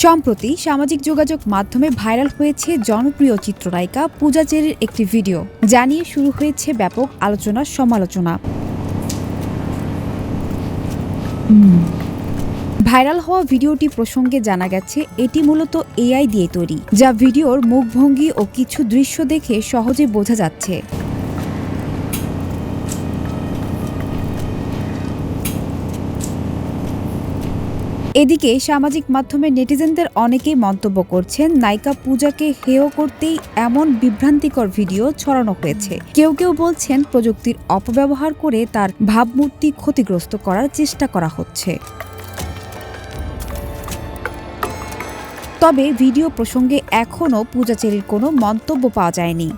সম্প্রতি সামাজিক যোগাযোগ মাধ্যমে ভাইরাল হয়েছে জনপ্রিয় চিত্রনায়িকা পূজা চেরির একটি ভিডিও, যা নিয়ে শুরু হয়েছে ব্যাপক আলোচনা সমালোচনা। ভাইরাল হওয়া ভিডিওটি প্রসঙ্গে জানা গেছে এটি মূলত এআই দিয়ে তৈরি, যা ভিডিওর মুখভঙ্গি ও কিছু দৃশ্য দেখে সহজে বোঝা যাচ্ছে। এদিকে সামাজিক মাধ্যমে নেটিজেনদের অনেকেই মন্তব্য করছেন, নায়িকা পূজাকে হেয় করতেই এমন বিভ্রান্তিকর ভিডিও ছড়ানো হয়েছে। কেউ কেউ বলছেন প্রযুক্তির অপব্যবহার করে তার ভাবমূর্তি ক্ষতিগ্রস্ত করার চেষ্টা করা হচ্ছে। তবে ভিডিও প্রসঙ্গে এখনও পূজা চেরির কোনো মন্তব্য পাওয়া যায়নি।